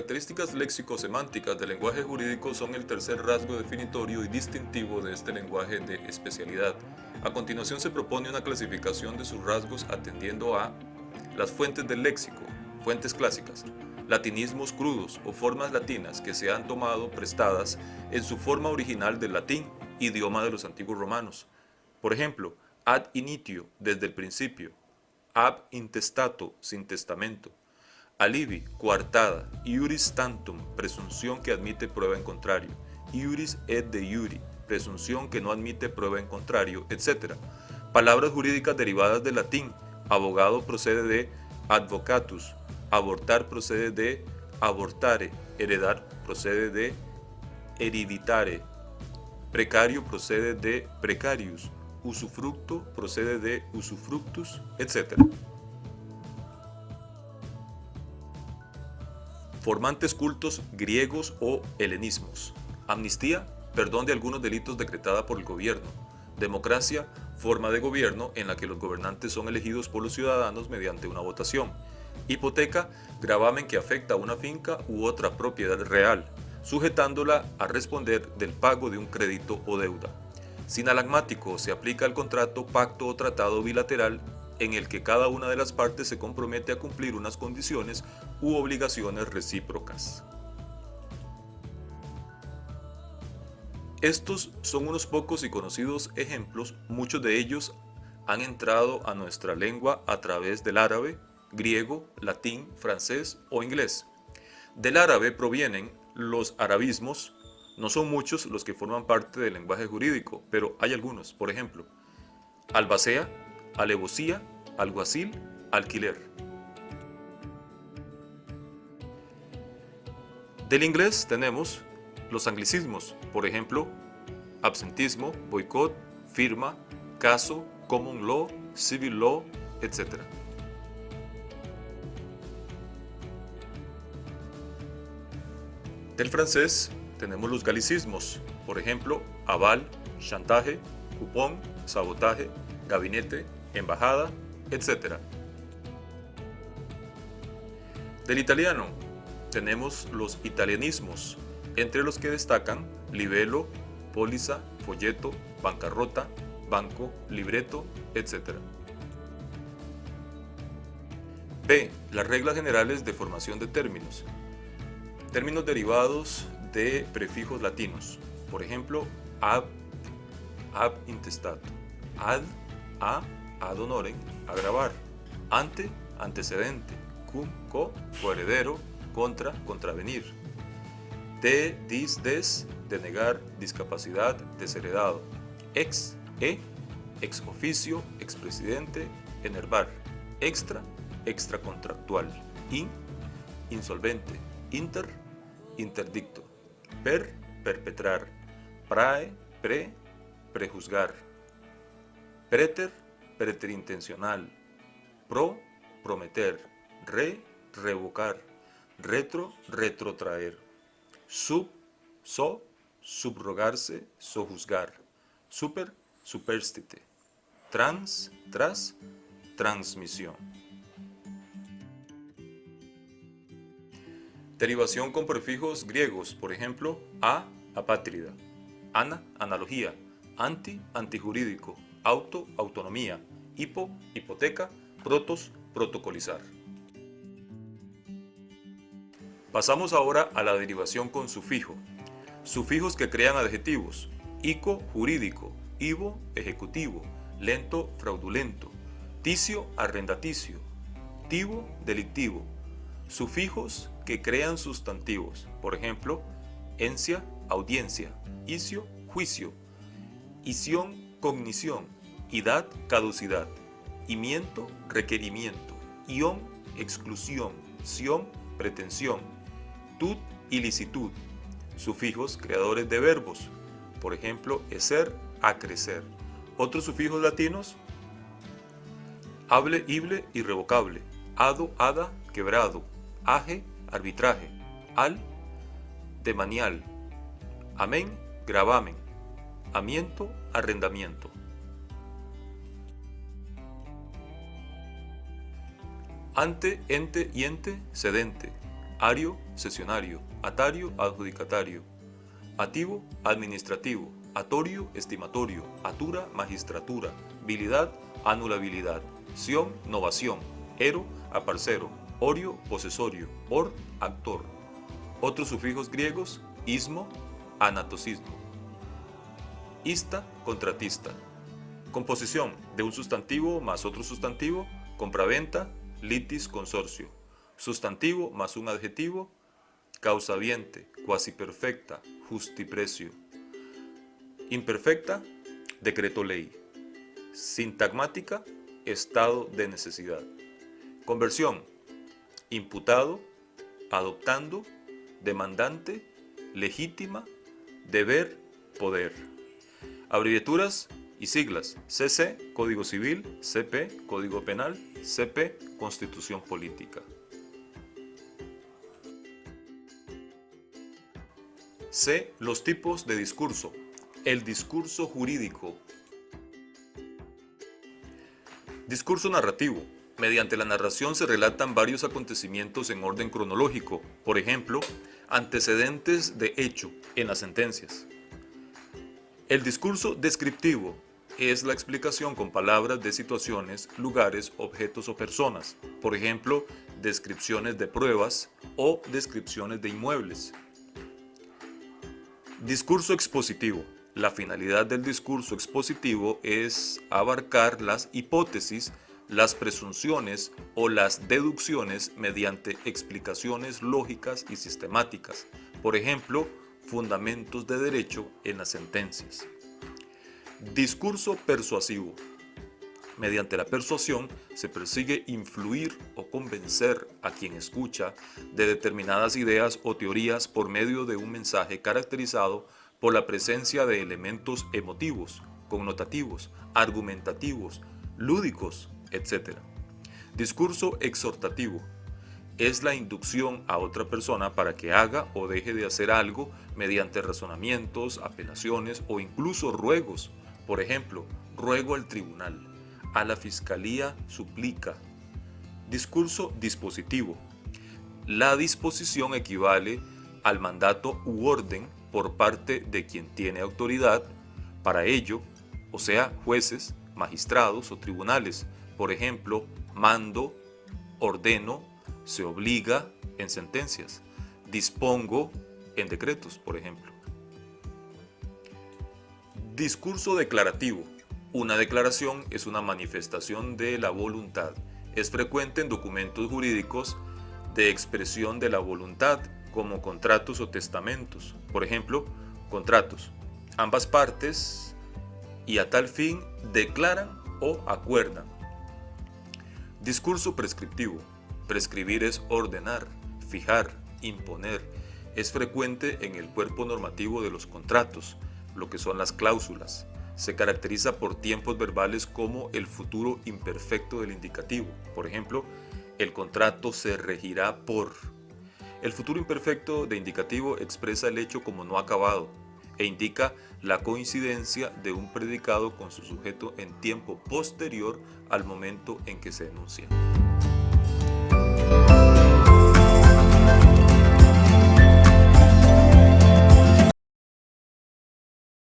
características léxico-semánticas del lenguaje jurídico son el tercer rasgo definitorio y distintivo de este lenguaje de especialidad. A continuación se propone una clasificación de sus rasgos atendiendo a las fuentes del léxico, fuentes clásicas, latinismos crudos o formas latinas que se han tomado prestadas en su forma original del latín, idioma de los antiguos romanos. Por ejemplo, ad initio, desde el principio, ab intestato, sin testamento, alibi, coartada, iuris tantum, presunción que admite prueba en contrario, iuris et de iuri, presunción que no admite prueba en contrario, etc. Palabras jurídicas derivadas del latín, abogado procede de advocatus, abortar procede de abortare, heredar procede de hereditare, precario procede de precarius, usufructo procede de usufructus, etc. Formantes cultos griegos o helenismos. Amnistía, perdón de algunos delitos decretada por el gobierno. Democracia, forma de gobierno en la que los gobernantes son elegidos por los ciudadanos mediante una votación. Hipoteca, gravamen que afecta a una finca u otra propiedad real, sujetándola a responder del pago de un crédito o deuda. Sinalagmático, se aplica al contrato, pacto o tratado bilateral en el que cada una de las partes se compromete a cumplir unas condiciones u obligaciones recíprocas. Estos son unos pocos y conocidos ejemplos, muchos de ellos han entrado a nuestra lengua a través del árabe, griego, latín, francés o inglés. Del árabe provienen los arabismos, no son muchos los que forman parte del lenguaje jurídico, pero hay algunos, por ejemplo, albacea, alevosía, alguacil, alquiler. Del inglés tenemos los anglicismos, por ejemplo, absentismo, boicot, firma, caso, common law, civil law, etc. Del francés tenemos los galicismos, por ejemplo, aval, chantaje, cupón, sabotaje, gabinete, embajada, etc. Del italiano tenemos los italianismos, entre los que destacan libelo, póliza, folleto, bancarrota, banco, libreto, etc. B. Las reglas generales de formación de términos. Términos derivados de prefijos latinos, por ejemplo, ab intestato, ad honorem, agravar, ante, antecedente, cum, coheredero, contra, contravenir, de, dis, des, denegar, discapacidad, desheredado, ex oficio, expresidente, enervar, extra, extracontractual, insolvente, interdicto, perpetrar, prae, prejuzgar, preter, preterintencional, prometer, revocar, retrotraer, subrogarse, sojuzgar, superstite, transmisión. Derivación con prefijos griegos, por ejemplo, apátrida, analogía, antijurídico, autonomía, hipoteca, protocolizar. Pasamos ahora a la derivación con sufijo. Sufijos que crean adjetivos: ico, jurídico; ivo, ejecutivo; lento, fraudulento; ticio, arrendaticio; tivo, delictivo. Sufijos que crean sustantivos, por ejemplo, encia, audiencia; icio, juicio; ición, cognición; idad, caducidad; imiento, requerimiento; ión, exclusión; sion, pretensión; tud, ilicitud. Sufijos creadores de verbos, por ejemplo, eser, acrecer. Otros sufijos latinos: hable, ible, irrevocable; ado, hada, quebrado; age, arbitraje; al, demanial; amén, gravamen; amiento, arrendamiento. Ante, ente y ente, sedente; Ario, cesionario. Atario, adjudicatario. Ativo, administrativo. Atorio, estimatorio. Atura, magistratura. Bilidad, anulabilidad. Sion, novación. Ero, aparcero. Orio, posesorio. Or, actor. Otros sufijos griegos: ismo, anatosismo. Ista, contratista. Composición de un sustantivo más otro sustantivo: compraventa, litis, consorcio. Sustantivo más un adjetivo: causaviente, cuasi perfecta, justiprecio. Imperfecta, decreto ley. Sintagmática, estado de necesidad. Conversión: imputado, adoptando, demandante, legítima, deber, poder. Abreviaturas y siglas: CC, Código Civil; CP, Código Penal; CP, Constitución Política. C. Los tipos de discurso. El discurso jurídico. Discurso narrativo. Mediante la narración se relatan varios acontecimientos en orden cronológico, por ejemplo, antecedentes de hecho en las sentencias. El discurso descriptivo es la explicación con palabras de situaciones, lugares, objetos o personas, por ejemplo, descripciones de pruebas o descripciones de inmuebles. Discurso expositivo. La finalidad del discurso expositivo es abarcar las hipótesis, las presunciones o las deducciones mediante explicaciones lógicas y sistemáticas, por ejemplo, fundamentos de derecho en las sentencias. Discurso persuasivo. Mediante la persuasión se persigue influir o convencer a quien escucha de determinadas ideas o teorías por medio de un mensaje caracterizado por la presencia de elementos emotivos, connotativos, argumentativos, lúdicos, etc. Discurso exhortativo. Es la inducción a otra persona para que haga o deje de hacer algo mediante razonamientos, apelaciones o incluso ruegos. Por ejemplo, ruego al tribunal, a la fiscalía suplica. Discurso dispositivo. La disposición equivale al mandato u orden por parte de quien tiene autoridad para ello, o sea, jueces, magistrados o tribunales. Por ejemplo, mando, ordeno, se obliga en sentencias, dispongo en decretos, por ejemplo. Discurso declarativo. Una declaración es una manifestación de la voluntad. Es frecuente en documentos jurídicos de expresión de la voluntad, como contratos o testamentos. Por ejemplo, contratos. Ambas partes y a tal fin declaran o acuerdan. Discurso prescriptivo. Prescribir es ordenar, fijar, imponer. Es frecuente en el cuerpo normativo de los contratos, lo que son las cláusulas. Se caracteriza por tiempos verbales como el futuro imperfecto del indicativo. Por ejemplo, el contrato se regirá por. El futuro imperfecto de indicativo expresa el hecho como no acabado e indica la coincidencia de un predicado con su sujeto en tiempo posterior al momento en que se enuncia.